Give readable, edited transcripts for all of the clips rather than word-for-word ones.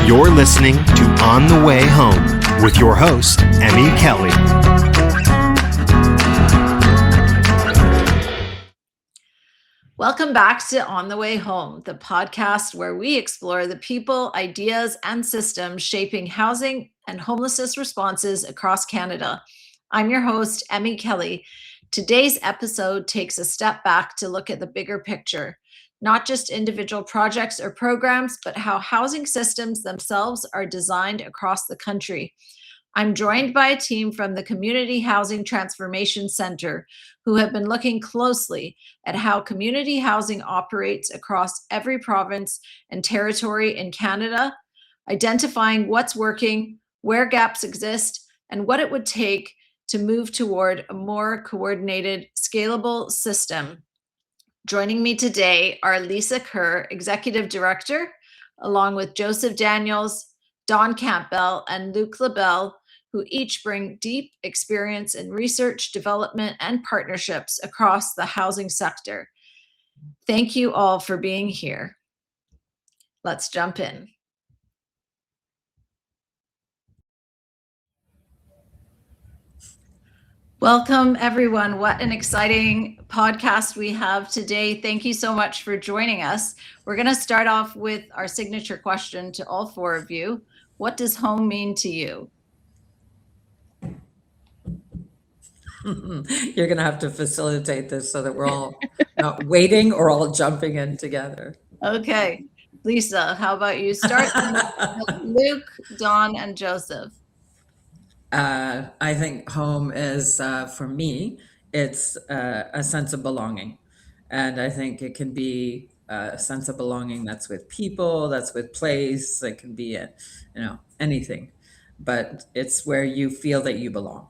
You're listening to On the Way Home with your host, Emmy Kelly. Welcome back to On the Way Home, the podcast where we explore the people, ideas, and systems shaping housing and homelessness responses across Canada. I'm your host, Emmy Kelly. Today's episode takes a step back to look at the bigger picture, not just individual projects or programs, but how housing systems themselves are designed across the country. I'm joined by a team from the Community Housing Transformation Center who have been looking closely at how community housing operates across every province and territory in Canada, identifying what's working, where gaps exist, and what it would take to move toward a more coordinated, scalable system. Joining me today are Lisa Ker, Executive Director, along with Joseph Daniels, Don Campbell, and Luc Labelle, who each bring deep experience in research, development, and partnerships across the housing sector. Thank you all for being here. Let's jump in. Welcome, everyone. What an exciting podcast we have today. Thank you so much for joining us. We're going to start off with our signature question to all four of you. What does home mean to you? You're going to have to facilitate this so that we're all not waiting or all jumping in together. Okay. Lisa, how about you? Start with Luc, Don, and Joseph. I think home is, for me, it's a sense of belonging. And I think it can be a sense of belonging that's with people, that's with place, it can be, anything. But it's where you feel that you belong.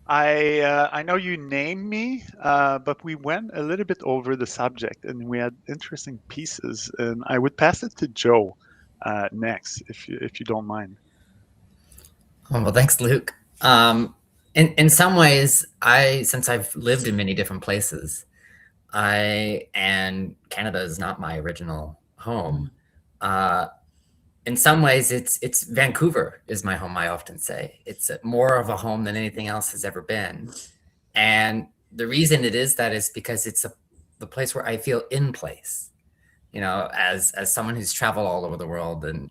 I know you named me, but we went a little bit over the subject and we had interesting pieces. And I would pass it to Joe next, if you don't mind. Well, thanks, Luc. In some ways, since I've lived in many different places, and Canada is not my original home. In some ways, it's Vancouver is my home. I often say it's more of a home than anything else has ever been, and the reason it is that is because it's the place where I feel in place. You know, as someone who's traveled all over the world and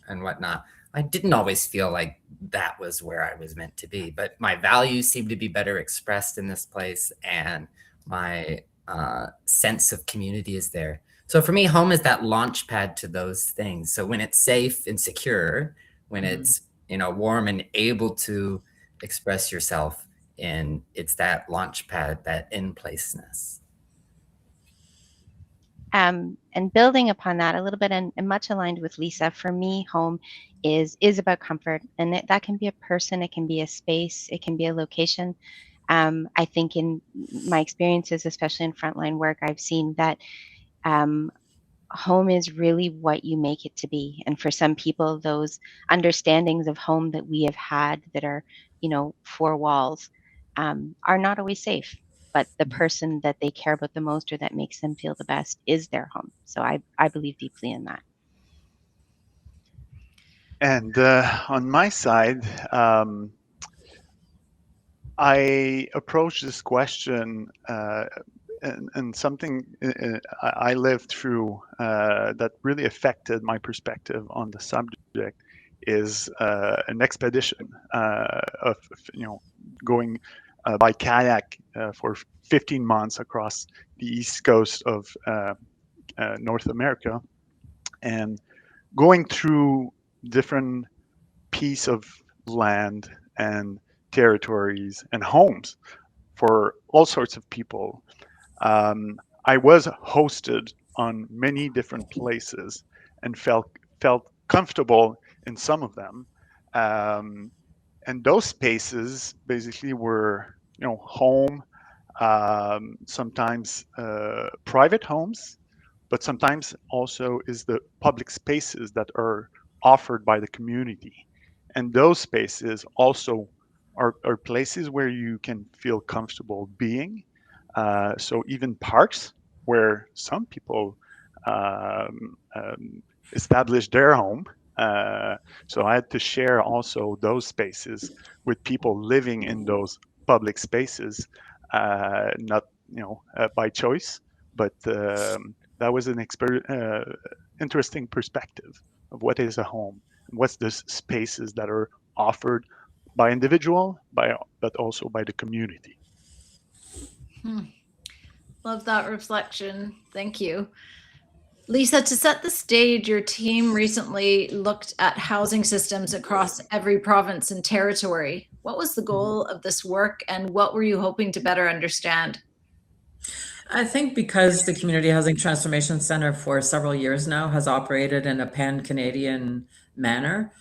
whatnot, I didn't always feel like that was where I was meant to be. But my values seem to be better expressed in this place, and my sense of community is there. So for me, home is that launch pad to those things. So when it's safe and secure, when it's warm and able to express yourself in, it's that launch pad, that in-placeness. And building upon that a little bit, and much aligned with Lisa, for me, home is about comfort, and that can be a person, it can be a space, it can be a location. I think in my experiences, especially in frontline work, I've seen that home is really what you make it to be. And for some people, those understandings of home that we have had that are, four walls, are not always safe. But the person that they care about the most or that makes them feel the best is their home. So I believe deeply in that. And on my side, I approached this question and something I lived through that really affected my perspective on the subject is an expedition of going by kayak for 15 months across the east coast of North America, and going through different pieces of land and territories and homes for all sorts of people. I was hosted on many different places and felt comfortable in some of them. And those spaces basically were, home, sometimes private homes, but sometimes also is the public spaces that are offered by the community. And those spaces also are places where you can feel comfortable being. So even parks where some people establish their home. So I had to share also those spaces with people living in those public spaces, not by choice, but that was an interesting perspective of what is a home and what's the spaces that are offered by individual, but also by the community. Love that reflection. Thank you. Lisa, to set the stage, your team recently looked at housing systems across every province and territory. What was the goal of this work, and what were you hoping to better understand? I think because the Community Housing Transformation Center for several years now has operated in a pan-Canadian manner,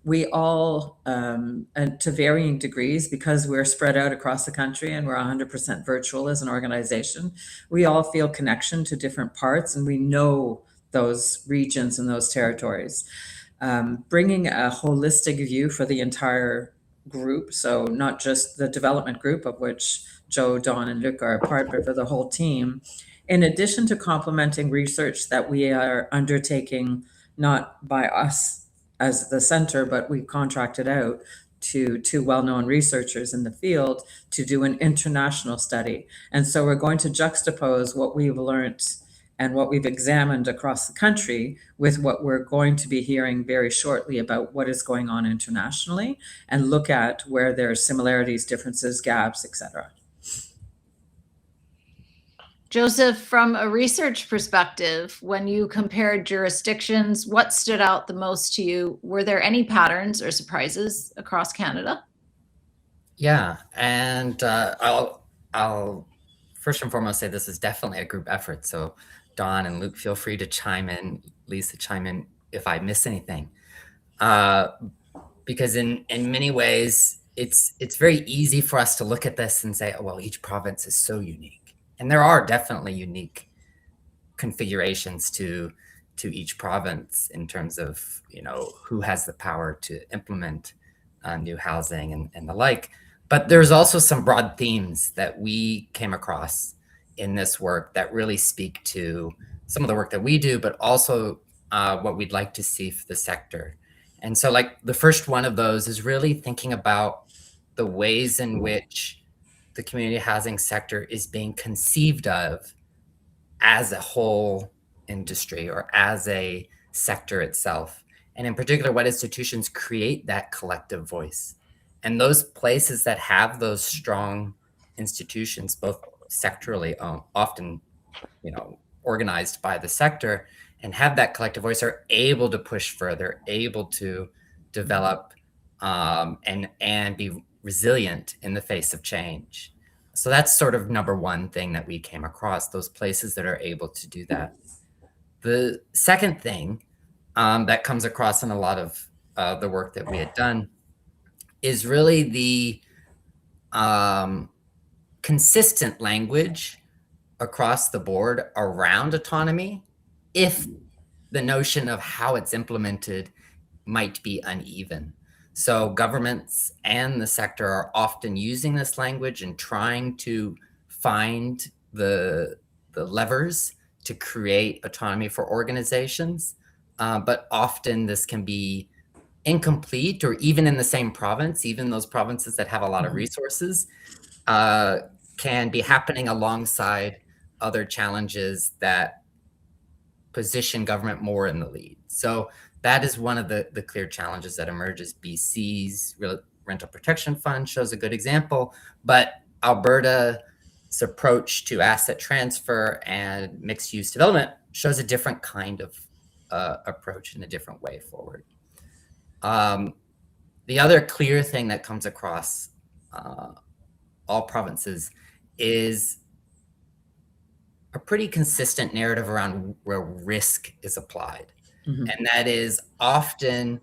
we all, and to varying degrees, because we're spread out across the country and we're 100% virtual as an organization, we all feel connection to different parts, and we know those regions and those territories. Bringing a holistic view for the entire group, so not just the development group, of which Joe, Don, and Luc are a part, but for the whole team, in addition to complementing research that we are undertaking, not by us as the center, but we contracted out to two well-known researchers in the field to do an international study. And so we're going to juxtapose what we've learned and what we've examined across the country with what we're going to be hearing very shortly about what is going on internationally, and look at where there are similarities, differences, gaps, etc. Joseph, from a research perspective, when you compared jurisdictions, what stood out the most to you? Were there any patterns or surprises across Canada? Yeah, and I'll first and foremost say this is definitely a group effort. So Don and Luc, feel free to chime in. Lisa, chime in if I miss anything. Because in many ways, it's very easy for us to look at this and say, oh, well, each province is so unique. And there are definitely unique configurations to each province in terms of, who has the power to implement new housing and the like. But there's also some broad themes that we came across in this work that really speak to some of the work that we do, but also what we'd like to see for the sector. And so like the first one of those is really thinking about the ways in which the community housing sector is being conceived of as a whole industry or as a sector itself. And in particular, what institutions create that collective voice. And those places that have those strong institutions, both sectorally often, organized by the sector, and have that collective voice, are able to push further, able to develop and be resilient in the face of change. So that's sort of number one thing that we came across, those places that are able to do that. The second thing that comes across in a lot of the work that we had done is really the consistent language across the board around autonomy, if the notion of how it's implemented might be uneven. So governments and the sector are often using this language and trying to find the levers to create autonomy for organizations. But often this can be incomplete, or even in the same province, even those provinces that have a lot of resources, can be happening alongside other challenges that position government more in the lead. So that is one of the clear challenges that emerges. BC's Rental Protection Fund shows a good example, but Alberta's approach to asset transfer and mixed use development shows a different kind of approach and a different way forward. The other clear thing that comes across all provinces is a pretty consistent narrative around where risk is applied. Mm-hmm. And that is often,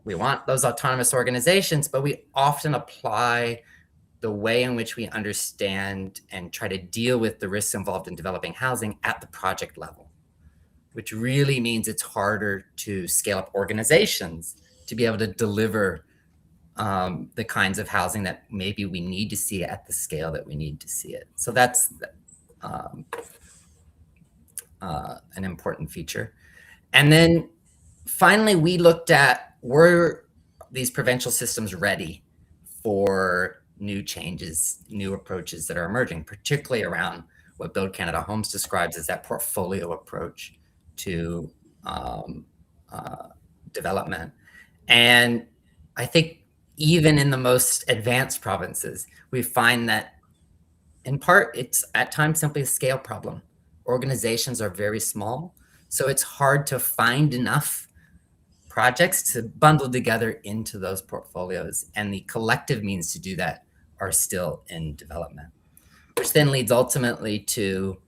we want those autonomous organizations, but we often apply the way in which we understand and try to deal with the risks involved in developing housing at the project level, which really means it's harder to scale up organizations to be able to deliver the kinds of housing that maybe we need to see at the scale that we need to see it. So that's an important feature. And then finally, we looked at, were these provincial systems ready for new changes, new approaches that are emerging, particularly around what Build Canada Homes describes as that portfolio approach to development. And I think even in the most advanced provinces, we find that in part, it's at times simply a scale problem. Organizations are very small, so it's hard to find enough projects to bundle together into those portfolios. And the collective means to do that are still in development, which then leads ultimately to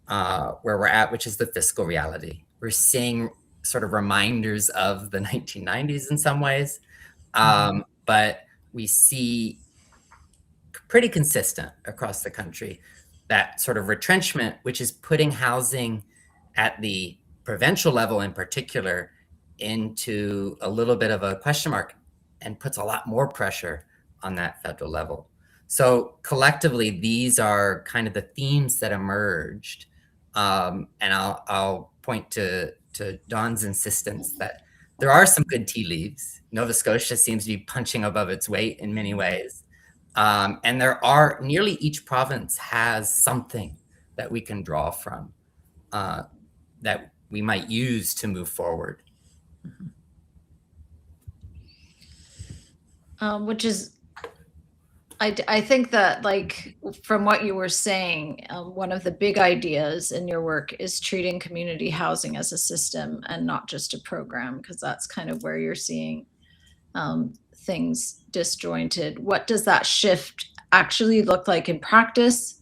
where we're at, which is the fiscal reality. We're seeing sort of reminders of the 1990s in some ways, but we see pretty consistent across the country that sort of retrenchment, which is putting housing at the provincial level in particular into a little bit of a question mark, and puts a lot more pressure on that federal level. So collectively, these are kind of the themes that emerged. And I'll point to Don's insistence that there are some good tea leaves. Nova Scotia seems to be punching above its weight in many ways. And there are, nearly each province has something that we can draw from that we might use to move forward. Which is, I think that, like, from what you were saying, one of the big ideas in your work is treating community housing as a system and not just a program, because that's kind of where you're seeing things disjointed. What does that shift actually look like in practice?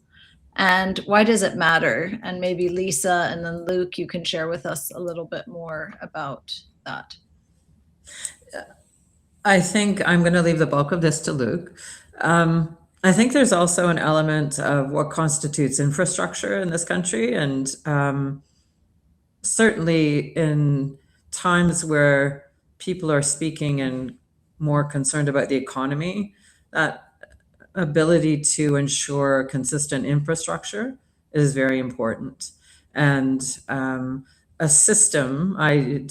And why does it matter? And maybe Lisa and then Luc, you can share with us a little bit more about that. I think I'm going to leave the bulk of this to Luc. I think there's also an element of what constitutes infrastructure in this country. And certainly in times where people are speaking and more concerned about the economy, that ability to ensure consistent infrastructure is very important. And a system, I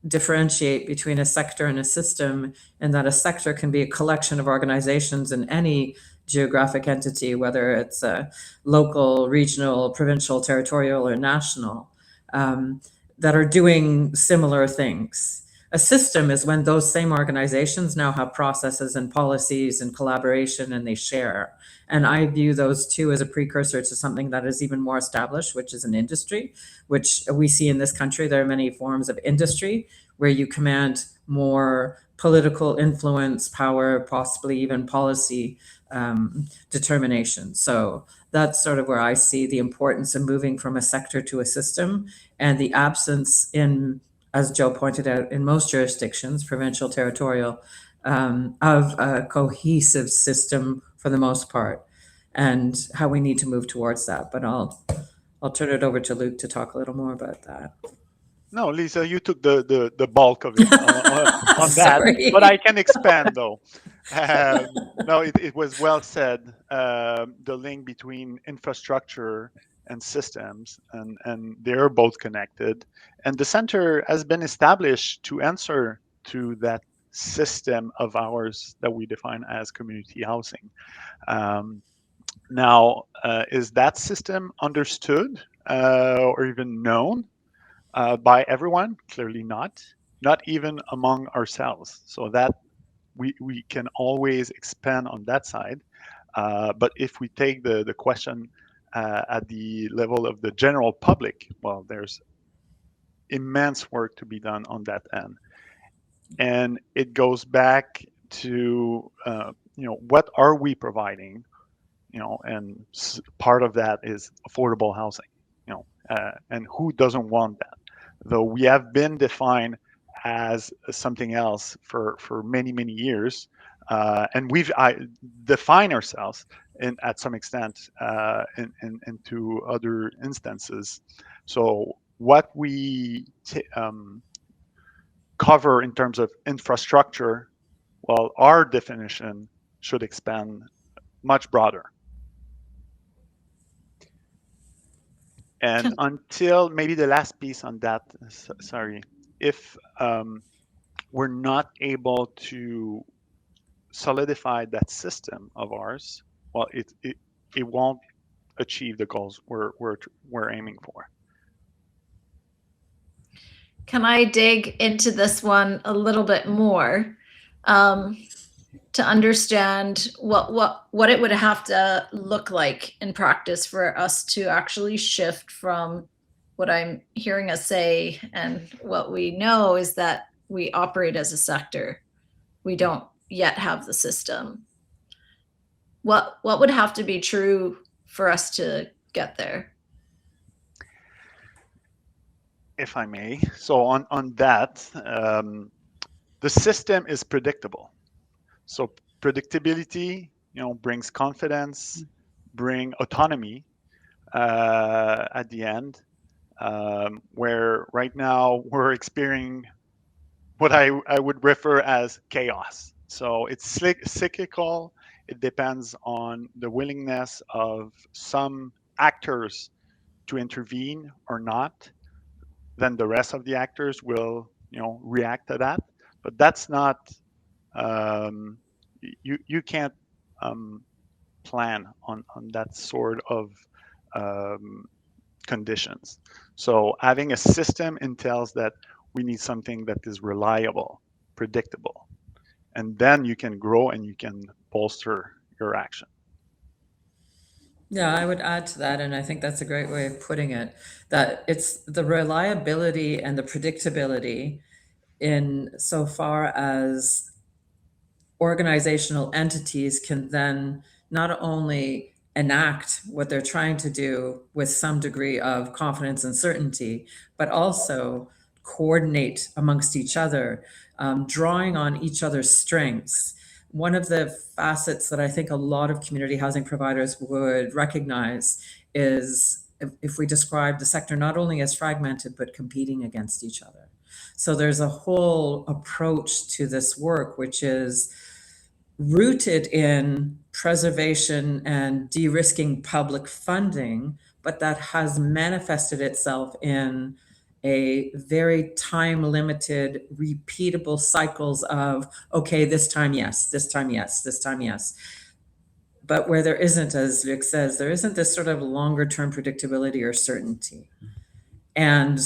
differentiate between a sector and a system, in that a sector can be a collection of organizations in any geographic entity, whether it's a local, regional, provincial, territorial, or national, that are doing similar things. A system is when those same organizations now have processes and policies and collaboration, and they share. And I view those two as a precursor to something that is even more established, which is an industry, which we see in this country. There are many forms of industry where you command more political influence, power, possibly even policy determination. So that's sort of where I see the importance of moving from a sector to a system, and the absence in, as Joe pointed out, in most jurisdictions, provincial, territorial, of a cohesive system for the most part, and how we need to move towards that. But I'll turn it over to Luc to talk a little more about that. No, Lisa, you took the bulk of it on that, Sorry. but I can expand though. No, it was well said. The link between infrastructure and systems, and they're both connected. And the center has been established to answer to that system of ours that we define as community housing. Now, is that system understood or even known by everyone? Clearly not even among ourselves. So that we can always expand on that side. But if we take the question at the level of the general public, well, there's immense work to be done on that end. And it goes back to, what are we providing? And part of that is affordable housing, and who doesn't want that? Though we have been defined as something else for many, many years. And we've defined ourselves at some extent into other instances. So what we cover in terms of infrastructure, well, our definition should expand much broader. And until maybe the last piece on that, sorry, if we're not able to solidify that system of ours, well, it won't achieve the goals we're aiming for. Can I dig into this one a little bit more to understand what it would have to look like in practice for us to actually shift from what I'm hearing us say and what we know is that we operate as a sector. We don't yet have the system. What would have to be true for us to get there? If I may, so on that, the system is predictable. So predictability, brings confidence, bring autonomy at the end, where right now we're experiencing what I would refer as chaos. So it's cyclical. It depends on the willingness of some actors to intervene or not. Then the rest of the actors will, react to that. But that's not. You can't plan on that sort of conditions. So having a system entails that we need something that is reliable, predictable, and then you can grow and you can bolster your action. Yeah, I would add to that, and I think that's a great way of putting it, that it's the reliability and the predictability in so far as organizational entities can then not only enact what they're trying to do with some degree of confidence and certainty, but also coordinate amongst each other, drawing on each other's strengths. One of the facets that I think a lot of community housing providers would recognize is if we describe the sector not only as fragmented, but competing against each other. So there's a whole approach to this work, which is rooted in preservation and de-risking public funding, but that has manifested itself in a very time-limited, repeatable cycles of, okay, this time yes, this time yes, this time yes. But where there isn't, as Luc says, there isn't this sort of longer-term predictability or certainty. And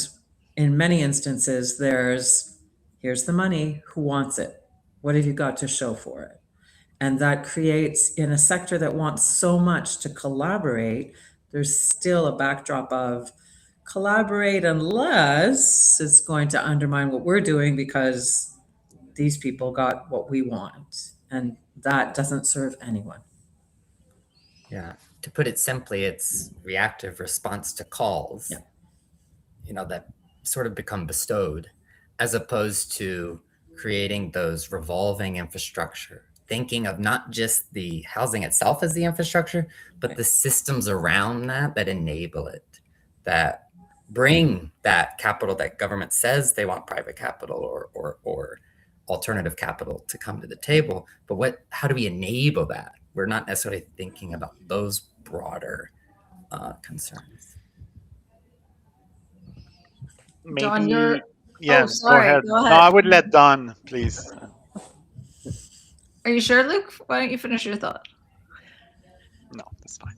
in many instances, here's the money, who wants it? What have you got to show for it? And that creates, in a sector that wants so much to collaborate, there's still a backdrop of collaborate unless it's going to undermine what we're doing because these people got what we want. And that doesn't serve anyone. Yeah. To put it simply, it's reactive response to calls, Yeah. That sort of become bestowed, as opposed to creating those revolving infrastructure, thinking of not just the housing itself as the infrastructure, but Right. the systems around that enable it, that bring that capital that government says they want private capital or alternative capital to come to the table. But how do we enable that? We're not necessarily thinking about those broader concerns. Maybe, Don, you're yeah, oh, sorry. go ahead. Go ahead. No, I would let Don, please. Are you sure, Luc? Why don't you finish your thought? No, that's fine.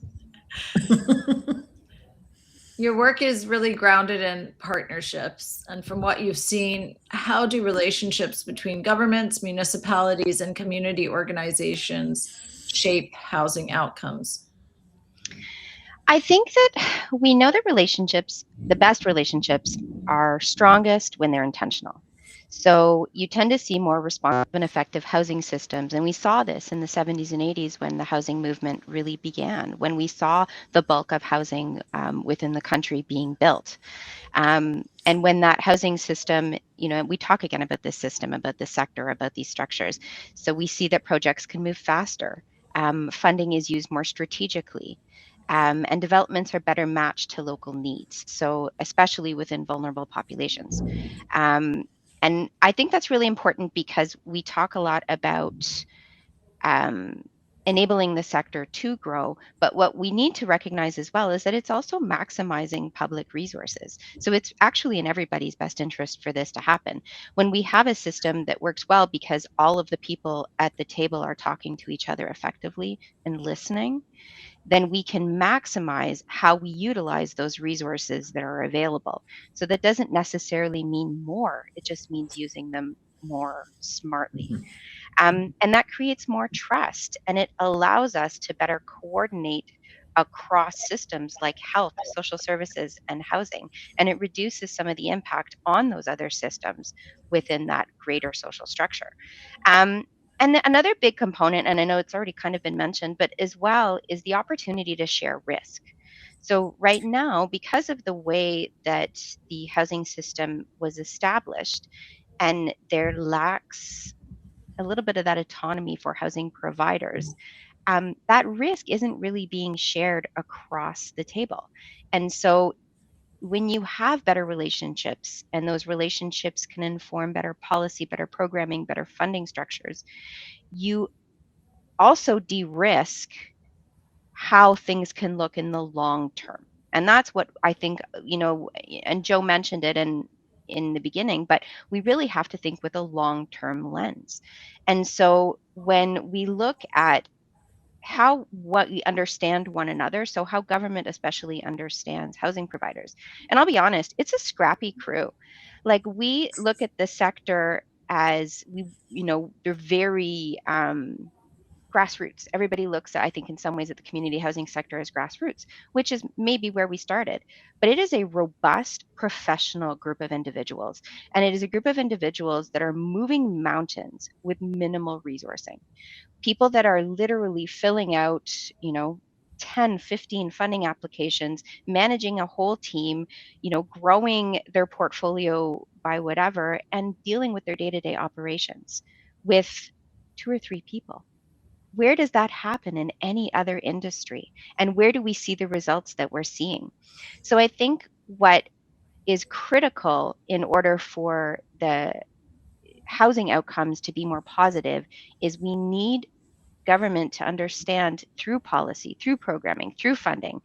Your work is really grounded in partnerships. And from what you've seen, how do relationships between governments, municipalities, and community organizations shape housing outcomes? I think that we know that the best relationships are strongest when they're intentional. So you tend to see more responsive and effective housing systems. And we saw this in the 70s and 80s when the housing movement really began, when we saw the bulk of housing within the country being built. And when that housing system, we talk again about this system, about this sector, about these structures. So we see that projects can move faster. Funding is used more strategically. And developments are better matched to local needs, so especially within vulnerable populations. And I think that's really important because we talk a lot about enabling the sector to grow. But what we need to recognize as well is that it's also maximizing public resources. So it's actually in everybody's best interest for this to happen. When we have a system that works well because all of the people at the table are talking to each other effectively and listening, then we can maximize how we utilize those resources that are available. So that doesn't necessarily mean more, it just means using them more smartly. And that creates more trust, and it allows us to better coordinate across systems like health, social services, and housing. And it reduces some of the impact on those other systems within that greater social structure. Um, and another big component, and I know it's already kind of been mentioned, but as well, is the opportunity to share risk. So, right now, because of the way that the housing system was established, and there lacks a little bit of that autonomy for housing providers, that risk isn't really being shared across the table. And so when you have better relationships and those relationships can inform better policy, better programming, better funding structures, you also de-risk how things can look in the long term. And that's what I think, and Joe mentioned it in the beginning, but we really have to think with a long-term lens. And so when we look at what we understand one another, so how government especially understands housing providers. And I'll be honest, it's a scrappy crew. Like, we look at the sector as they're very grassroots. Everybody looks at, I think, in some ways at the community housing sector as grassroots, which is maybe where we started. But it is a robust professional group of individuals. And it is a group of individuals that are moving mountains with minimal resourcing. People that are literally filling out, 10, 15 funding applications, managing a whole team, growing their portfolio by whatever, and dealing with their day-to-day operations with 2 or 3 people. Where does that happen in any other industry? And where do we see the results that we're seeing? So I think what is critical in order for the housing outcomes to be more positive is we need government to understand through policy, through programming, through funding,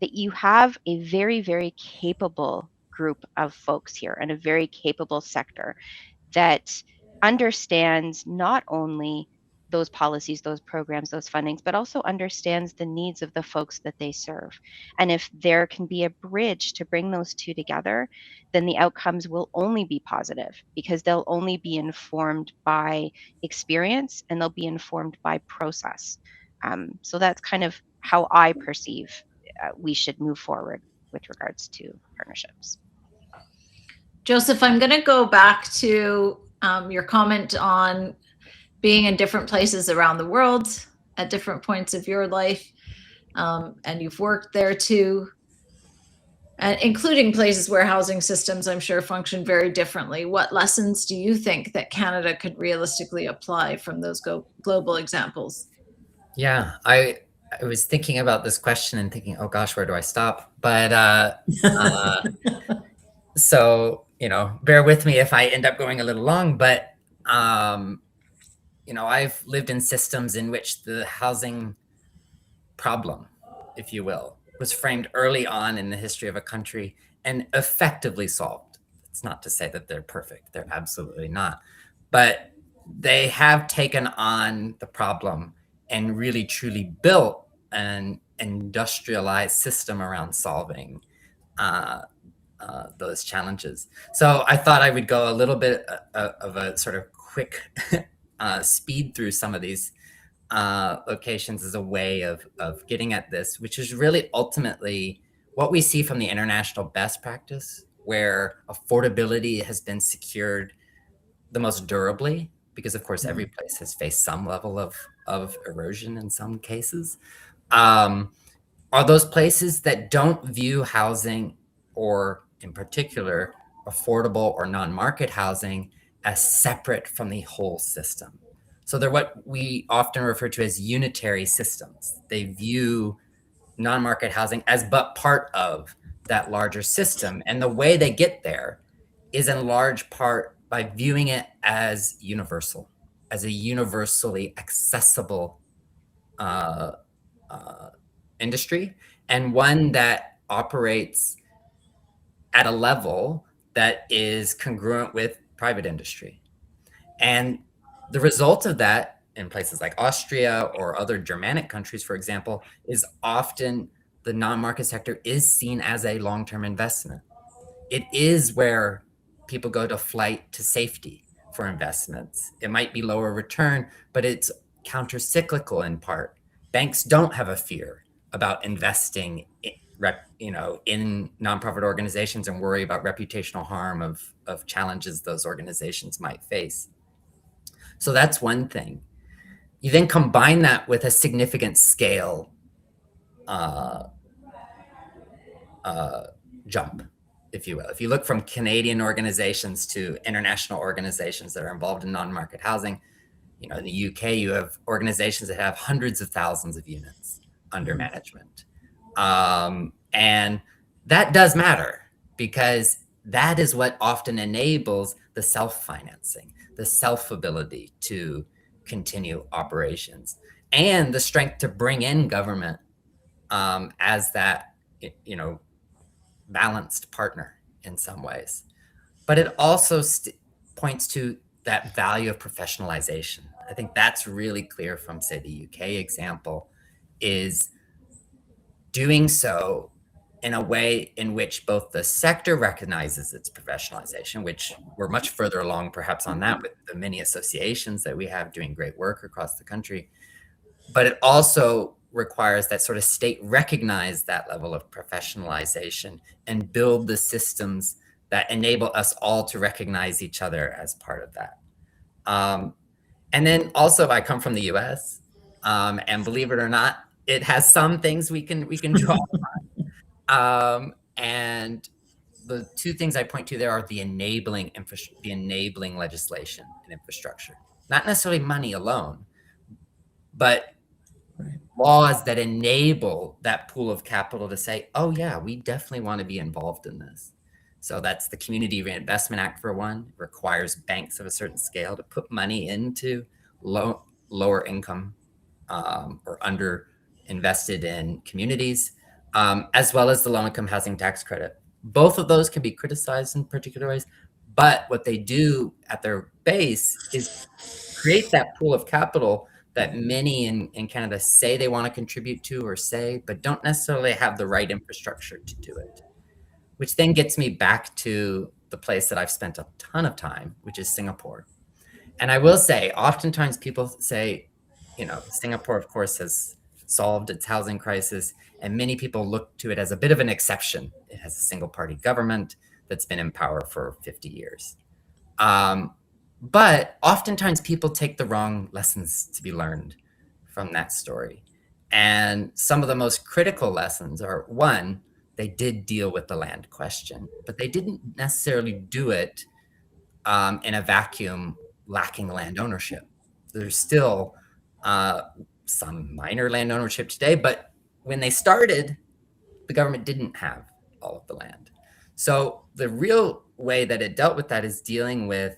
that you have a very, very capable group of folks here and a very capable sector that understands not only those policies, those programs, those fundings, but also understands the needs of the folks that they serve. And if there can be a bridge to bring those two together, then the outcomes will only be positive because they'll only be informed by experience and they'll be informed by process. So that's kind of how I perceive we should move forward with regards to partnerships. Joseph, I'm going to go back to your comment on being in different places around the world at different points of your life. And you've worked there too, including places where housing systems, I'm sure, function very differently. What lessons do you think that Canada could realistically apply from those global examples? Yeah, I was thinking about this question and thinking, oh gosh, where do I stop? But so, bear with me if I end up going a little long, but I've lived in systems in which the housing problem, if you will, was framed early on in the history of a country and effectively solved. It's not to say that they're perfect. They're absolutely not. But they have taken on the problem and really truly built an industrialized system around solving those challenges. So I thought I would go a little bit of a sort of quick speed through some of these locations as a way of getting at this, which is really ultimately what we see from the international best practice, where affordability has been secured the most durably, because of course every place has faced some level of erosion in some cases, are those places that don't view housing, or in particular affordable or non-market housing, as separate from the whole system. So they're what we often refer to as unitary systems. They view non-market housing as but part of that larger system. And the way they get there is in large part by viewing it as universal, as a universally accessible industry, and one that operates at a level that is congruent with private industry. And the result of that in places like Austria or other Germanic countries, for example, is often the non-market sector is seen as a long-term investment. It is where people go to flight to safety for investments. It might be lower return, but it's counter-cyclical in part. Banks don't have a fear about investing in nonprofit organizations and worry about reputational harm of challenges those organizations might face. So that's one thing. You then combine that with a significant scale jump, if you will. If you look from Canadian organizations to international organizations that are involved in non-market housing, in the UK, you have organizations that have hundreds of thousands of units under management. And that does matter, because that is what often enables the self-financing, the self-ability to continue operations, and the strength to bring in government as that, balanced partner in some ways. But it also points to that value of professionalization. I think that's really clear from, say, the UK example, is doing so in a way in which both the sector recognizes its professionalization, which we're much further along perhaps on that with the many associations that we have doing great work across the country, but it also requires that sort of state recognize that level of professionalization and build the systems that enable us all to recognize each other as part of that. And then also, I come from the US, and believe it or not, it has some things we can draw on. And the two things I point to there are the enabling legislation and infrastructure, not necessarily money alone, but laws that enable that pool of capital to say, oh yeah, we definitely want to be involved in this. So that's the Community Reinvestment Act, for one. It requires banks of a certain scale to put money into lower income or under invested in communities, as well as the low income housing tax credit. Both of those can be criticized in particular ways, but what they do at their base is create that pool of capital that many in Canada say they want to contribute to but don't necessarily have the right infrastructure to do it. Which then gets me back to the place that I've spent a ton of time, which is Singapore. And I will say, oftentimes people say, Singapore, of course, has solved its housing crisis, and many people look to it as a bit of an exception. It has a single party government that's been in power for 50 years. But oftentimes people take the wrong lessons to be learned from that story. And some of the most critical lessons are, one, they did deal with the land question, but they didn't necessarily do it in a vacuum lacking land ownership. There's still some minor land ownership today, but when they started, the government didn't have all of the land. So the real way that it dealt with that is dealing with,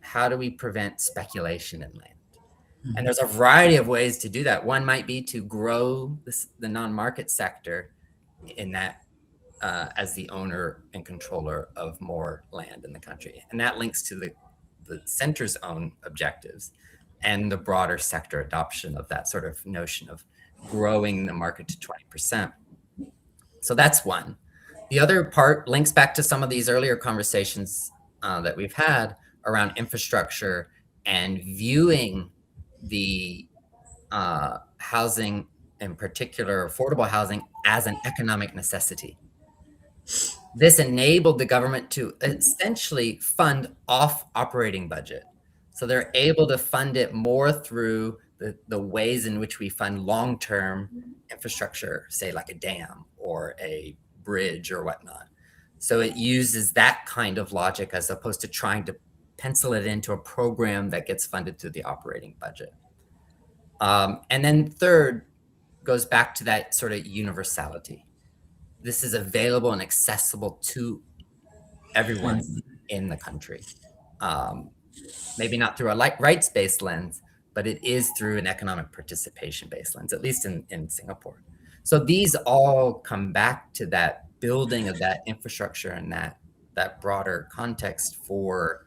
how do we prevent speculation in land? And there's a variety of ways to do that. One might be to grow the non-market sector in that as the owner and controller of more land in the country. And that links to the center's own objectives and the broader sector adoption of that sort of notion of growing the market to 20%. So that's one. The other part links back to some of these earlier conversations that we've had around infrastructure and viewing the housing, in particular affordable housing, as an economic necessity. This enabled the government to essentially fund off operating budget. So they're able to fund it more through the ways in which we fund long-term infrastructure, say like a dam or a bridge or whatnot. So it uses that kind of logic as opposed to trying to pencil it into a program that gets funded through the operating budget. And then third goes back to that sort of universality. This is available and accessible to everyone in the country. Maybe not through a rights-based lens, but it is through an economic participation-based lens, at least in Singapore. So these all come back to that building of that infrastructure and that broader context for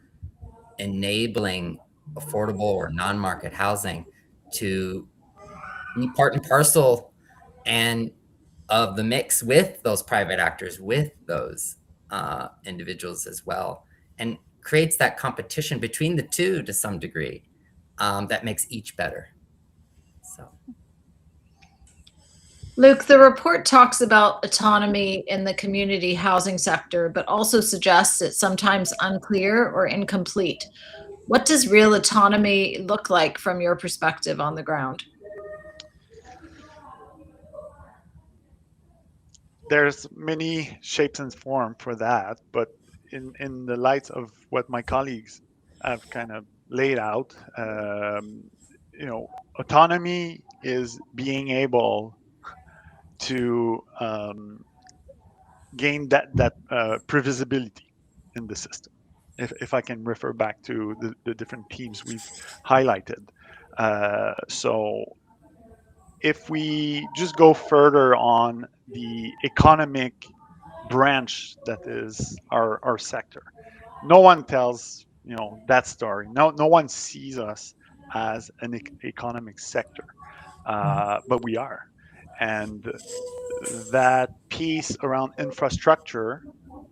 enabling affordable or non-market housing to be part and parcel and of the mix with those private actors, with those individuals as well, and creates that competition between the two to some degree that makes each better. So, Luc, the report talks about autonomy in the community housing sector, but also suggests it's sometimes unclear or incomplete. What does real autonomy look like from your perspective on the ground? There's many shapes and form for that, but in the light of what my colleagues have kind of laid out, autonomy is being able to gain that previsibility in the system. If I can refer back to the different themes we've highlighted. So if we just go further on the economic branch that is our sector, no one tells that story. No one sees us as an economic sector, but we are, and that piece around infrastructure,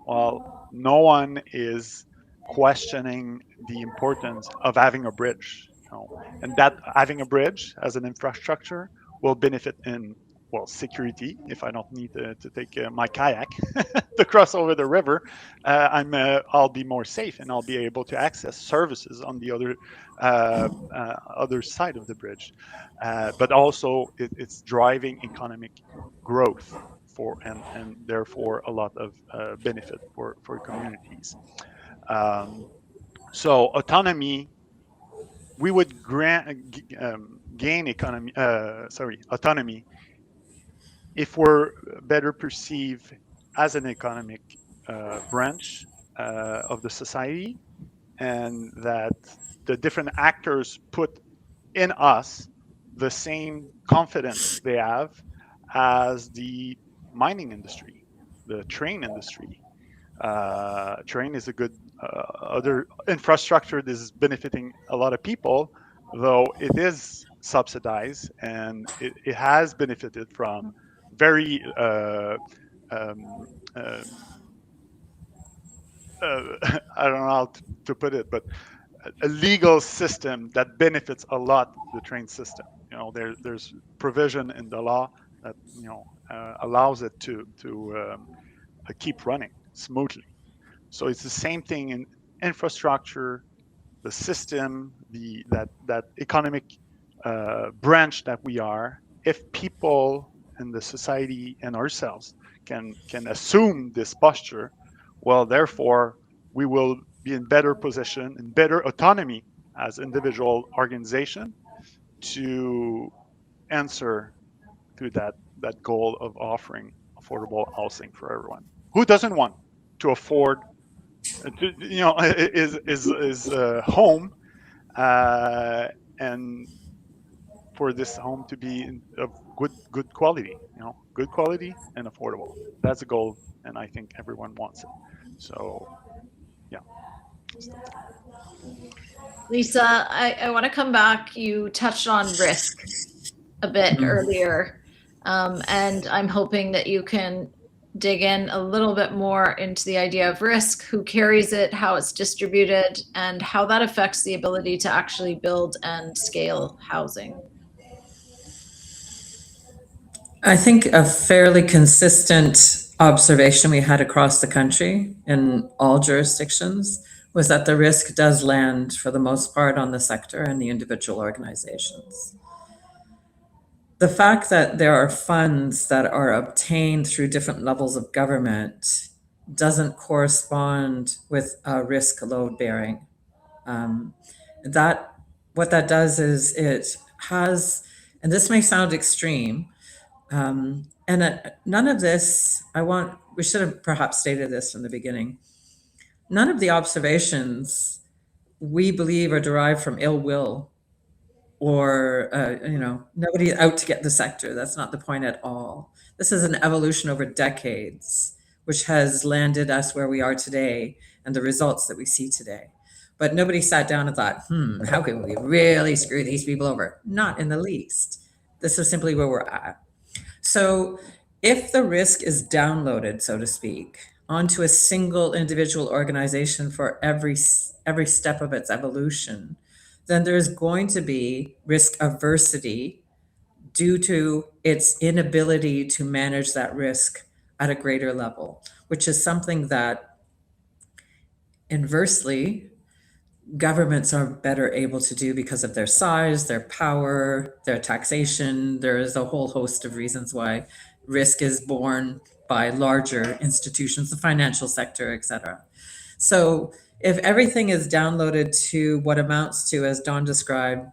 well, no one is questioning the importance of having a bridge, and that having a bridge as an infrastructure will benefit in, well, security. If I don't need to take my kayak to cross over the river, I'll be more safe and I'll be able to access services on the other side of the bridge. But also it's driving economic growth and therefore a lot of benefit for communities. So autonomy, we would gain autonomy if we're better perceived as an economic branch of the society, and that the different actors put in us the same confidence they have as the mining industry, the train industry. Train is a good other infrastructure that is benefiting a lot of people, though it is subsidized and it has benefited from very I don't know how to put it, but a legal system that benefits a lot the train system. There's provision in the law that allows it to keep running smoothly. So it's the same thing in infrastructure, the system, that economic branch that we are. If people in the society and ourselves can assume this posture, well, therefore we will be in better position and better autonomy as individual organization to answer to that goal of offering affordable housing for everyone. Who doesn't want to afford is home, and for this home to be of good quality, good quality and affordable. That's a goal, and I think everyone wants it. So, yeah. Lisa, I want to come back. You touched on risk a bit earlier, and I'm hoping that you can dig in a little bit more into the idea of risk, who carries it, how it's distributed, and how that affects the ability to actually build and scale housing. I think a fairly consistent observation we had across the country in all jurisdictions was that the risk does land, for the most part, on the sector and the individual organizations. The fact that there are funds that are obtained through different levels of government doesn't correspond with risk load bearing. What that does is it has, and this may sound extreme, none of this, we should have perhaps stated this from the beginning. None of the observations we believe are derived from ill will or nobody out to get the sector. That's not the point at all. This is an evolution over decades, which has landed us where we are today and the results that we see today. But nobody sat down and thought, how can we really screw these people over? Not in the least. This is simply where we're at. So if the risk is downloaded, so to speak, onto a single individual organization for every step of its evolution, then there's going to be risk aversity due to its inability to manage that risk at a greater level, which is something that inversely governments are better able to do because of their size, their power, their taxation. There is a whole host of reasons why risk is borne by larger institutions, the financial sector, et cetera. So if everything is downloaded to what amounts to, as Dawn described,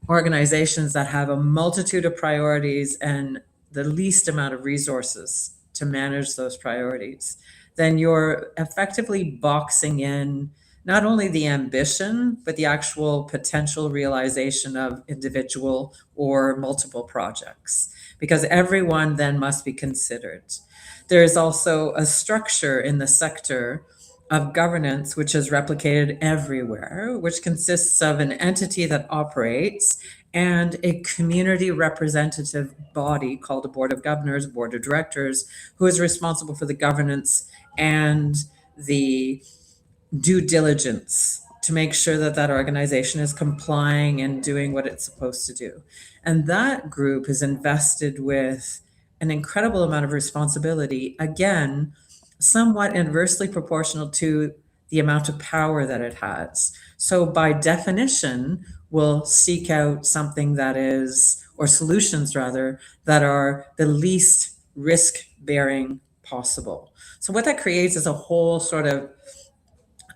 organizations that have a multitude of priorities and the least amount of resources to manage those priorities, then you're effectively boxing in not only the ambition, but the actual potential realization of individual or multiple projects, because everyone then must be considered. There is also a structure in the sector of governance, which is replicated everywhere, which consists of an entity that operates and a community representative body called a board of governors, board of directors, who is responsible for the governance and the due diligence to make sure that that organization is complying and doing what it's supposed to do. And that group is invested with an incredible amount of responsibility, again, somewhat inversely proportional to the amount of power that it has. So by definition, we'll seek out something that is, or solutions rather, that are the least risk-bearing possible. So what that creates is a whole sort of,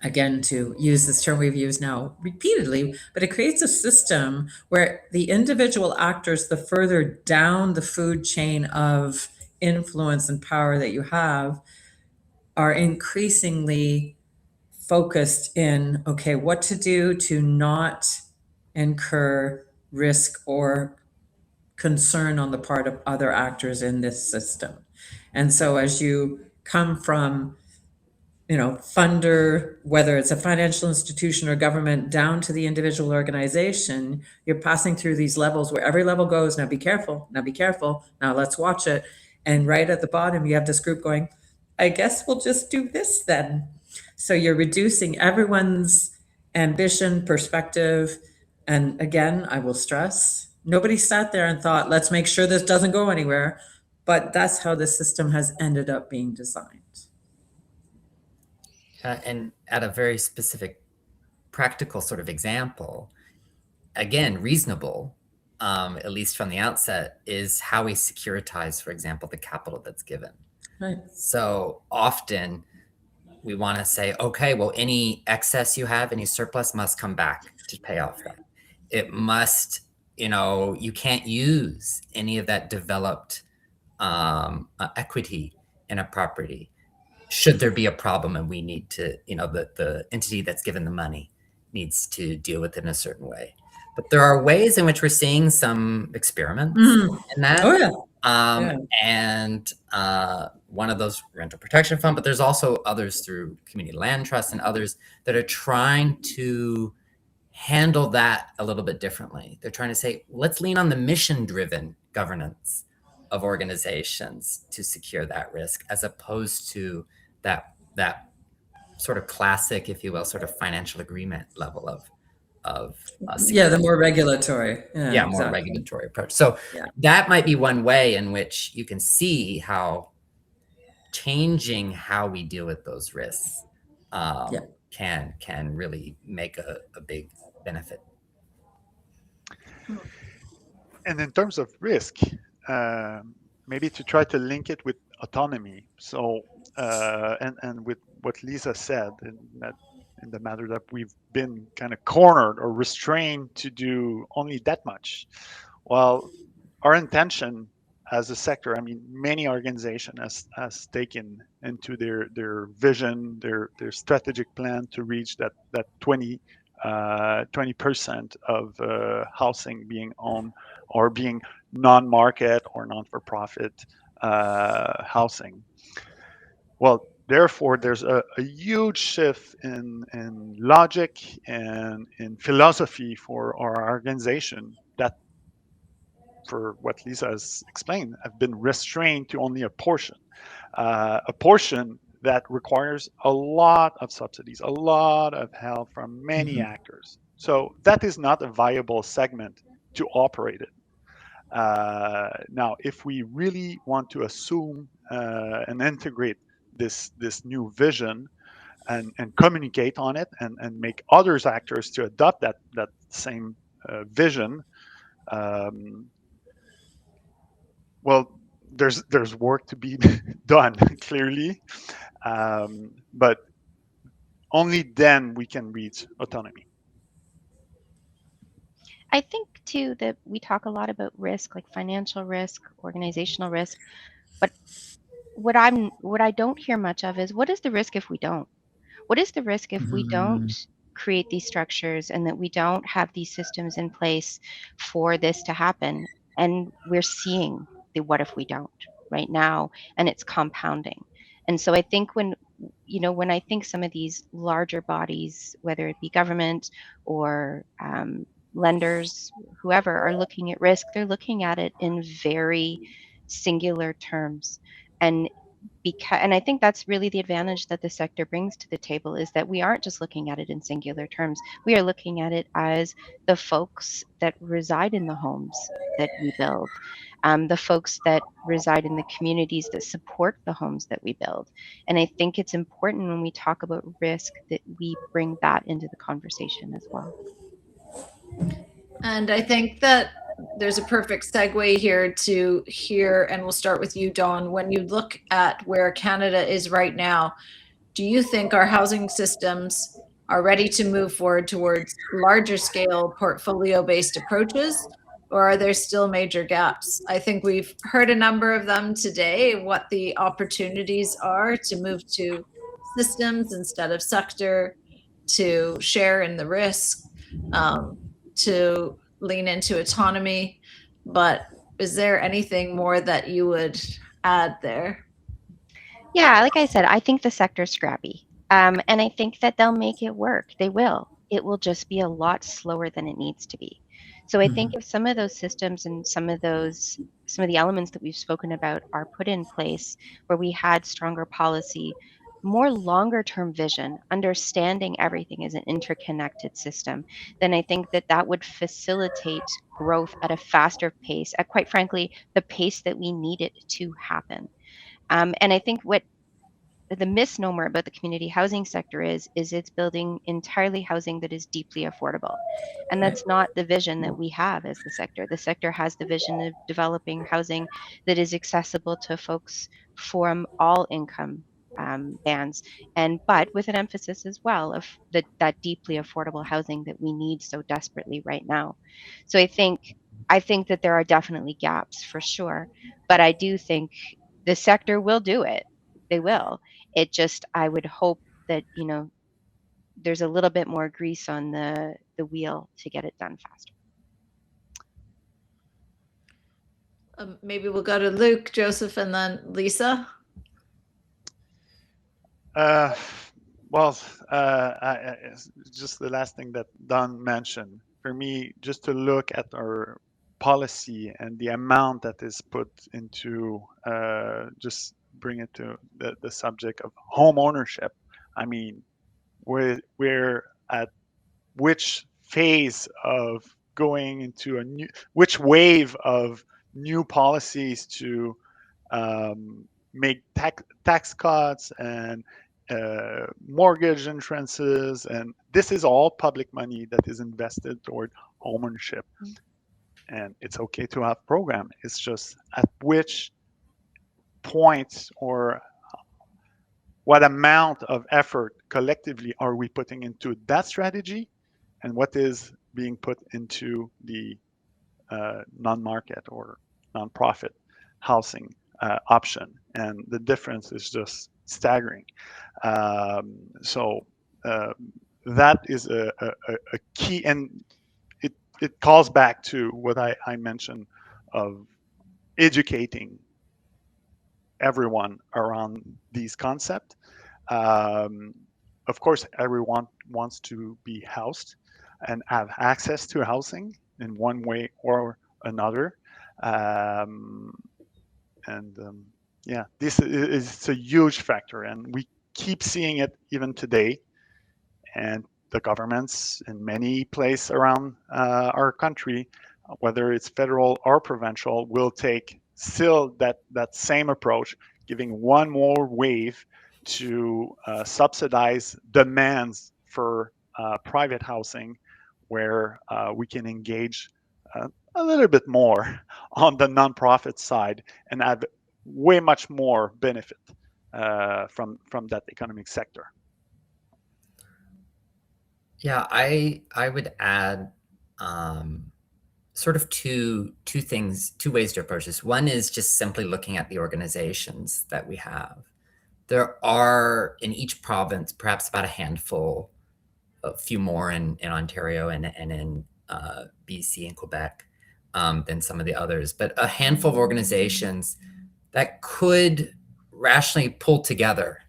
again, to use this term we've used now repeatedly, but it creates a system where the individual actors, the further down the food chain of influence and power that you have, are increasingly focused in, okay, what to do to not incur risk or concern on the part of other actors in this system. And so as you come from funder, whether it's a financial institution or government, down to the individual organization, you're passing through these levels where every level goes, now be careful, now let's watch it. And right at the bottom, you have this group going, I guess we'll just do this then. So you're reducing everyone's ambition, perspective. And again, I will stress, nobody sat there and thought, let's make sure this doesn't go anywhere. But that's how the system has ended up being designed. And at a very specific practical sort of example, again, reasonable, at least from the outset, is how we securitize, for example, the capital that's given. Right. So often we want to say, okay, well, any excess you have, any surplus must come back to pay off that. It must, you can't use any of that developed equity in a property. Should there be a problem and we need to, the entity that's given the money needs to deal with it in a certain way. But there are ways in which we're seeing some experiments in that. Oh, yeah. And one of those rental protection fund, but there's also others through community land trusts and others that are trying to handle that a little bit differently. They're trying to say, let's lean on the mission-driven governance of organizations to secure that risk, as opposed to that sort of classic, if you will, sort of financial agreement level of the more regulatory. Yeah, more exactly. Regulatory approach. So that might be one way in which you can see how changing how we deal with those risks can really make a big benefit. And in terms of risk, maybe to try to link it with autonomy. So, and with what Lisa said, in the matter that we've been kind of cornered or restrained to do only that much. Well, our intention as a sector, many organizations has taken into their vision, their strategic plan to reach that 20% of housing being owned or being non-market or non-for-profit housing. Well, therefore, there's a huge shift in logic and in philosophy for our organization that, for what Lisa has explained, have been restrained to only a portion that requires a lot of subsidies, a lot of help from many actors. So that is not a viable segment to operate in. Now, if we really want to assume and integrate this new vision and communicate on it and make others actors to adopt that same vision, well, there's work to be done clearly, but only then we can reach autonomy. I think too that we talk a lot about risk, like financial risk, organizational risk, but what I don't hear much of is what is the risk if we don't? What is the risk if we don't create these structures and that we don't have these systems in place for this to happen? And we're seeing the what if we don't right now, and it's compounding. And so I think when I think some of these larger bodies, whether it be government or lenders, whoever are looking at risk, they're looking at it in very singular terms. And and I think that's really the advantage that the sector brings to the table is that we aren't just looking at it in singular terms. We are looking at it as the folks that reside in the homes that we build, the folks that reside in the communities that support the homes that we build. And I think it's important when we talk about risk that we bring that into the conversation as well. And I think that there's a perfect segue here to hear, and we'll start with you, Dawn. When you look at where Canada is right now, do you think our housing systems are ready to move forward towards larger scale portfolio-based approaches, or are there still major gaps? I think we've heard a number of them today, what the opportunities are to move to systems instead of sector, to share in the risk, to lean into autonomy. But is there anything more that you would add there? Yeah, like I said, I think the sector's scrappy. And I think that they'll make it work. They will. It will just be a lot slower than it needs to be. So I think if some of those systems and some of the elements that we've spoken about are put in place where we had stronger policy, more longer term vision, understanding everything as an interconnected system, then I think that that would facilitate growth at a faster pace, at quite frankly, the pace that we need it to happen. And I think what the misnomer about the community housing sector is it's building entirely housing that is deeply affordable. And that's not the vision that we have as the sector. The sector has the vision of developing housing that is accessible to folks from all income bands, but with an emphasis as well of that deeply affordable housing that we need so desperately right now. So I think that there are definitely gaps for sure, but I do think the sector will do it. They will. It just, I would hope that, there's a little bit more grease on the wheel to get it done faster. Maybe we'll go to Luc, Joseph, and then Lisa. Just the last thing that Don mentioned, for me, just to look at our policy and the amount that is put into just bring it to the subject of home ownership. I mean, we're at which phase of going into which wave of new policies to make tax cuts and mortgage entrances, and this is all public money that is invested toward home ownership. And it's okay to have program. It's just at which point or what amount of effort collectively are we putting into that strategy, and what is being put into the non-market or non-profit housing option, and the difference is just staggering. So that is a key, and it calls back to what I mentioned of educating everyone around these concepts. Um, of course, everyone wants to be housed and have access to housing in one way or another. Um, and yeah, this is a huge factor, and we keep seeing it even today. And the governments in many places around our country, whether it's federal or provincial, will take still that same approach, giving one more wave to subsidize demands for private housing, where we can engage a little bit more on the nonprofit side and have way much more benefit from that economic sector. Yeah, I would add sort of two things, two ways to approach this. One is just simply looking at the organizations that we have. There are in each province perhaps about a handful, a few more in Ontario and in BC and Quebec than some of the others, but a handful of organizations that could rationally pull together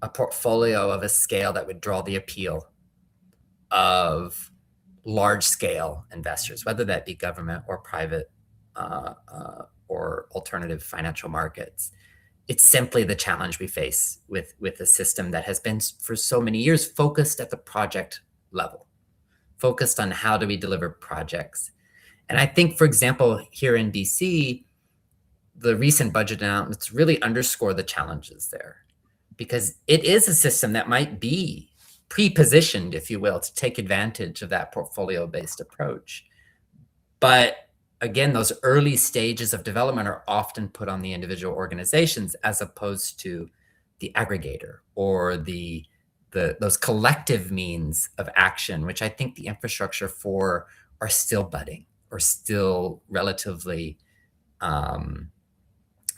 a portfolio of a scale that would draw the appeal of large scale investors, whether that be government or private or alternative financial markets. It's simply the challenge we face with a system that has been for so many years focused at the project level, focused on how do we deliver projects. And I think, for example, here in BC, the recent budget announcements really underscore the challenges there, because it is a system that might be pre-positioned, if you will, to take advantage of that portfolio-based approach. But again, those early stages of development are often put on the individual organizations as opposed to the aggregator or those collective means of action, which I think the infrastructure for are still budding or still relatively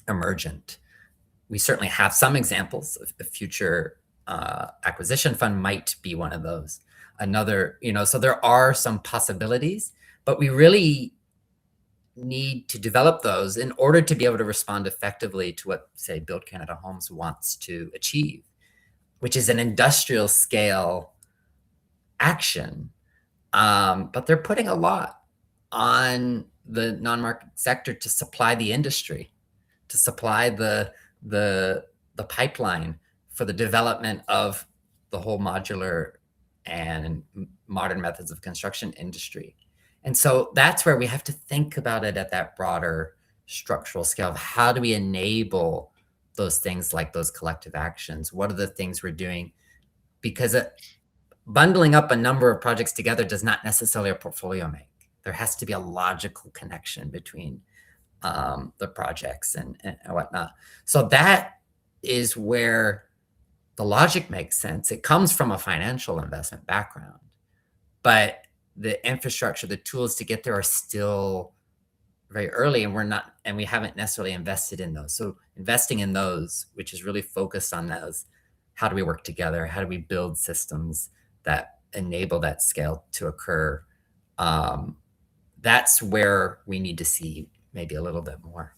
emergent. We certainly have some examples of the future acquisition fund might be one of those. Another, so there are some possibilities, but we really need to develop those in order to be able to respond effectively to what, say, Build Canada Homes wants to achieve, which is an industrial scale action. But they're putting a lot on the non-market sector to supply the industry, to supply the pipeline for the development of the whole modular and modern methods of construction industry. And so that's where we have to think about it at that broader structural scale of how do we enable those things like those collective actions? What are the things we're doing? Because bundling up a number of projects together does not necessarily a portfolio make. There has to be a logical connection between the projects and whatnot. So that is where the logic makes sense. It comes from a financial investment background, but the infrastructure, the tools to get there are still very early, and we haven't necessarily invested in those. So investing in those, which is really focused on those, how do we work together? How do we build systems that enable that scale to occur? That's where we need to see maybe a little bit more.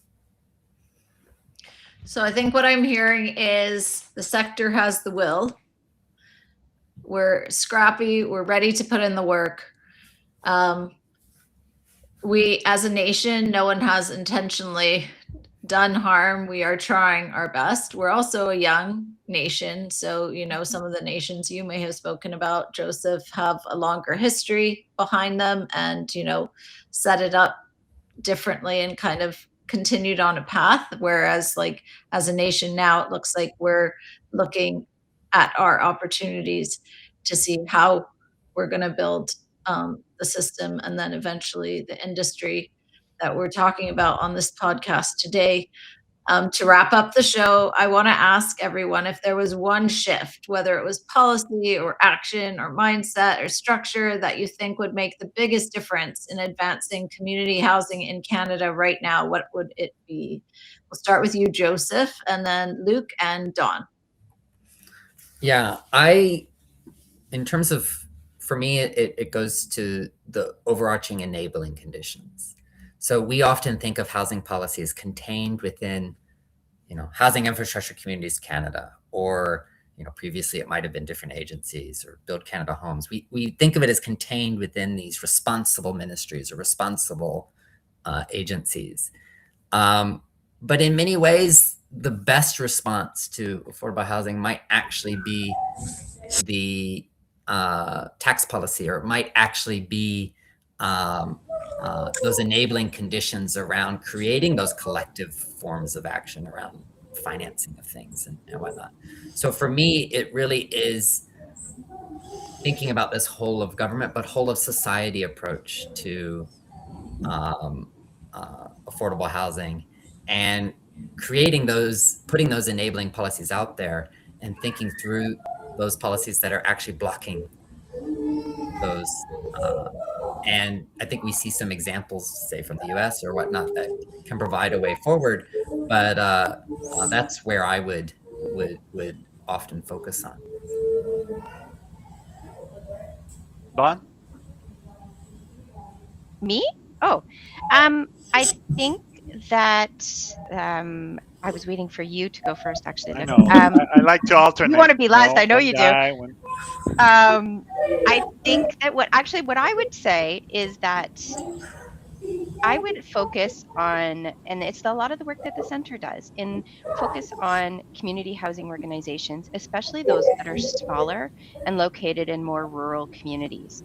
So I think what I'm hearing is the sector has the will. We're scrappy. We're ready to put in the work. We, as a nation, no one has intentionally done harm. We are trying our best. We're also a young nation. So, some of the nations you may have spoken about, Joseph, have a longer history behind them and, set it up differently and kind of continued on a path. Whereas as a nation now, it looks like we're looking at our opportunities to see how we're going to build the system and then eventually the industry that we're talking about on this podcast today. To wrap up the show, I want to ask everyone if there was one shift, whether it was policy or action or mindset or structure, that you think would make the biggest difference in advancing community housing in Canada right now, what would it be? We'll start with you, Joseph, and then Luc and Dawn. Yeah, I in terms of, for me, it goes to the overarching enabling conditions. So we often think of housing policy as contained within, Housing Infrastructure Communities Canada, or, previously it might have been different agencies, or Build Canada Homes. We think of it as contained within these responsible ministries or responsible agencies. But in many ways, the best response to affordable housing might actually be the tax policy, or it might actually be those enabling conditions around creating those collective forms of action around financing of things and whatnot. So for me, it really is thinking about this whole of government, but whole of society approach to affordable housing, and putting those enabling policies out there, and thinking through those policies that are actually blocking those. And I think we see some examples, say from the US or whatnot, that can provide a way forward. But that's where I would often focus on. Bon? Me? Oh, I think that I was waiting for you to go first, actually. I Luc. know. I like to alternate. You want to be last, I know one you do. guy, I think that what I would say is that I would focus on, and it's a lot of the work that the center does, in focus on community housing organizations, especially those that are smaller and located in more rural communities.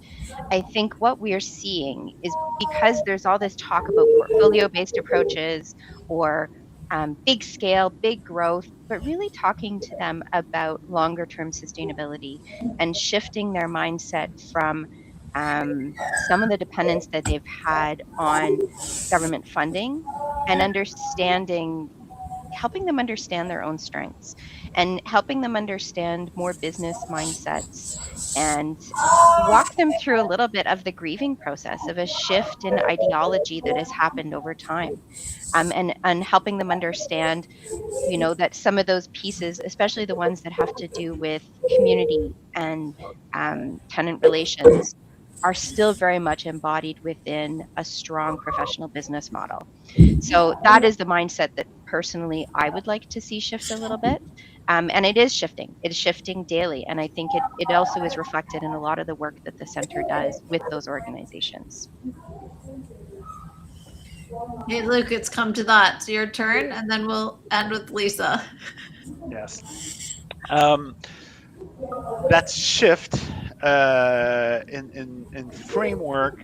I think what we're seeing is, because there's all this talk about portfolio-based approaches, or big scale, big growth, but really talking to them about longer term sustainability and shifting their mindset from some of the dependence that they've had on government funding, and helping them understand their own strengths, and helping them understand more business mindsets, and walk them through a little bit of the grieving process of a shift in ideology that has happened over time. And helping them understand, that some of those pieces, especially the ones that have to do with community and tenant relations, are still very much embodied within a strong professional business model. So that is the mindset that personally I would like to see shift a little bit. And it is shifting. It is shifting daily. And I think it also is reflected in a lot of the work that the center does with those organizations. Hey, Luc, it's come to that. It's your turn, and then we'll end with Lisa. Yes. That shift in framework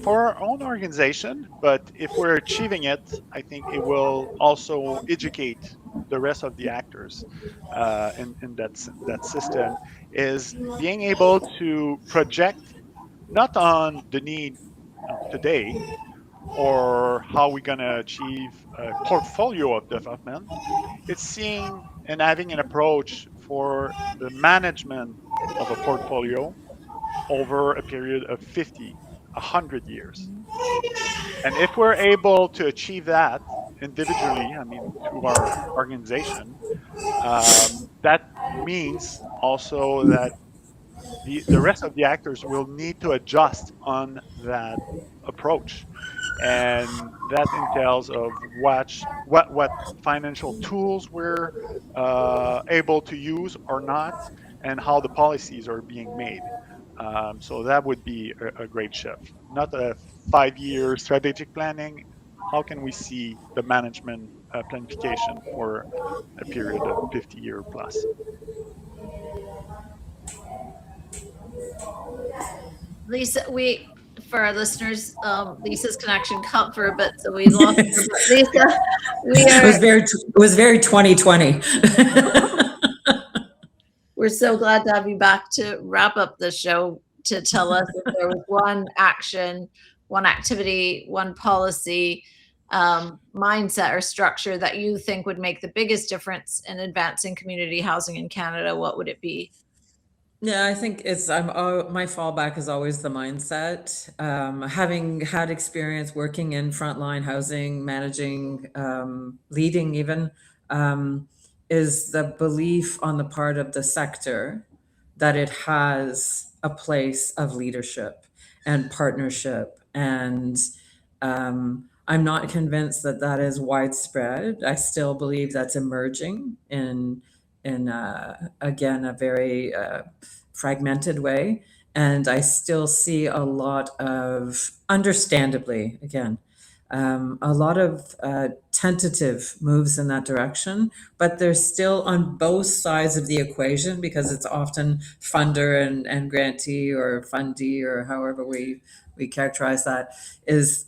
for our own organization, but if we're achieving it, I think it will also educate the rest of the actors in that system, is being able to project not on the need today, or how we're going to achieve a portfolio of development. It's seeing and having an approach for the management of a portfolio over a period of 50, 100 years. And if we're able to achieve that individually, through our organization, that means also that the rest of the actors will need to adjust on that approach. And that entails of what financial tools we're able to use or not, and how the policies are being made. So that would be a great shift. Not a 5-year strategic planning. How can we see the management planification for a period of 50-year plus? Lisa, for our listeners, Lisa's connection cut for a bit, so we lost her. But Lisa, It was very 2020. We're so glad to have you back to wrap up the show, to tell us if there was one action, one activity, one policy, mindset or structure that you think would make the biggest difference in advancing community housing in Canada. What would it be? Yeah, I think my fallback is always the mindset. Having had experience working in frontline housing, managing, leading even, is the belief on the part of the sector that it has a place of leadership and partnership. And I'm not convinced that that is widespread. I still believe that's emerging in again, a very fragmented way. And I still see a lot of, understandably, again, a lot of tentative moves in that direction, but they're still on both sides of the equation, because it's often funder and grantee or fundee, or however we characterize that, is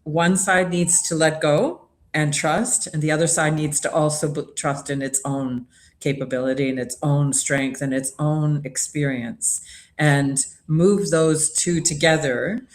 one side needs to let go and trust, and the other side needs to also trust in its own capability and its own strength and its own experience, and move those two together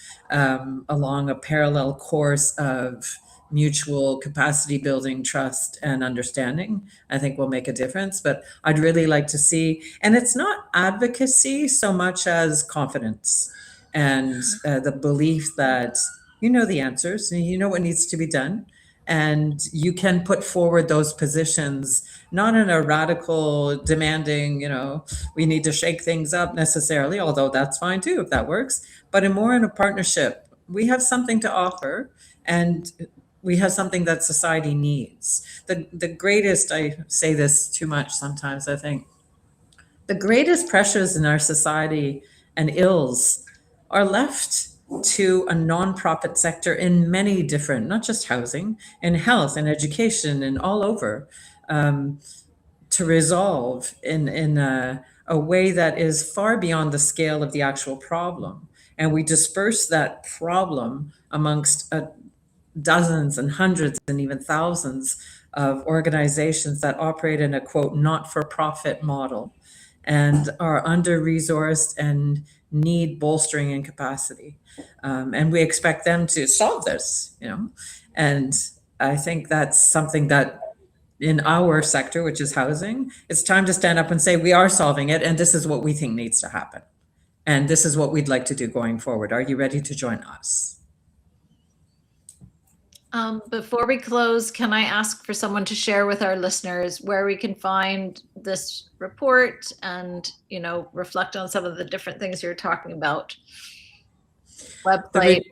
along a parallel course of mutual capacity building, trust, and understanding. I think will make a difference. But I'd really like to see, and it's not advocacy so much as confidence and the belief that you know the answers and you know what needs to be done. And you can put forward those positions, not in a radical, demanding, we need to shake things up necessarily, although that's fine too, if that works, but more in a partnership. We have something to offer, and we have something that society needs. The greatest, I say this too much sometimes, I think, the greatest pressures in our society and ills are left to a nonprofit sector in many different, not just housing, in health and education and all over, to resolve in a way that is far beyond the scale of the actual problem. And we disperse that problem amongst dozens and hundreds and even thousands of organizations that operate in a, quote, not-for-profit model and are under-resourced and need bolstering and capacity. And we expect them to solve this, And I think that's something that in our sector, which is housing, it's time to stand up and say, we are solving it, and this is what we think needs to happen. And this is what we'd like to do going forward. Are you ready to join us? Before we close, can I ask for someone to share with our listeners where we can find this report and, reflect on some of the different things you're talking about? Website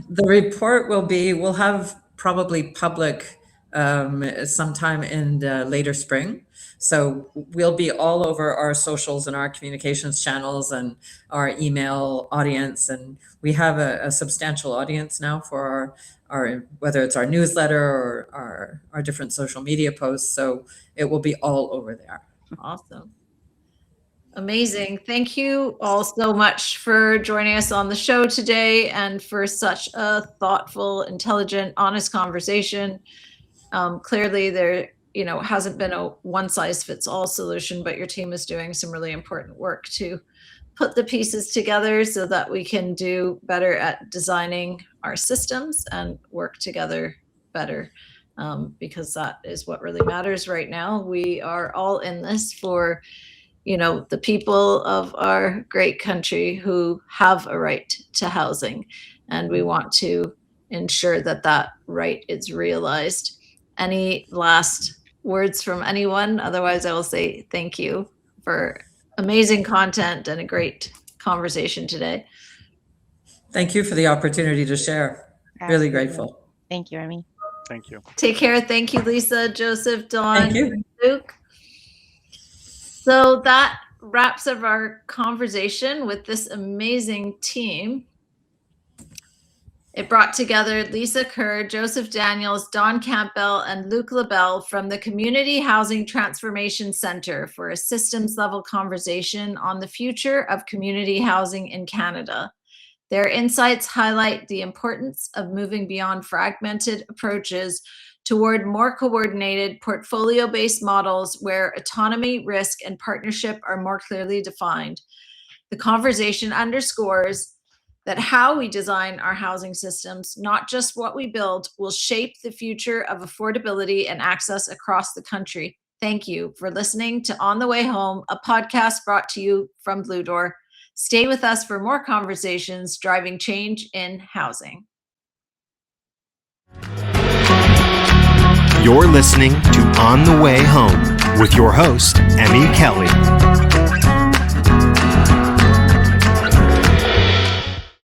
The report we'll have probably public sometime in the later spring. So we'll be all over our socials and our communications channels and our email audience. And we have a substantial audience now for our whether it's our newsletter or our different social media posts. So it will be all over there. Awesome. Amazing. Thank you all so much for joining us on the show today and for such a thoughtful, intelligent, honest conversation. Clearly there, hasn't been a one-size-fits-all solution, but your team is doing some really important work to put the pieces together so that we can do better at designing our systems and work together better, because that is what really matters right now. We are all in this for the people of our great country who have a right to housing, and we want to ensure that that right is realized. Any last words from anyone? Otherwise, I will say thank you for amazing content and a great conversation today. Thank you for the opportunity to share. Really grateful. Thank you, Emmy. Thank you. Take care. Thank you, Lisa, Joseph, Dawn, Thank you. Luc. So that wraps up our conversation with this amazing team. It brought together Lisa Ker, Joseph Daniels, Dawn Campbell, and Luc Labelle from the Community Housing Transformation Center for a systems-level conversation on the future of community housing in Canada. Their insights highlight the importance of moving beyond fragmented approaches toward more coordinated, portfolio-based models where autonomy, risk, and partnership are more clearly defined. The conversation underscores that how we design our housing systems, not just what we build, will shape the future of affordability and access across the country. Thank you for listening to On the Way Home, a podcast brought to you from Blue Door. Stay with us for more conversations driving change in housing. You're listening to On the Way Home with your host, Emmy Kelly.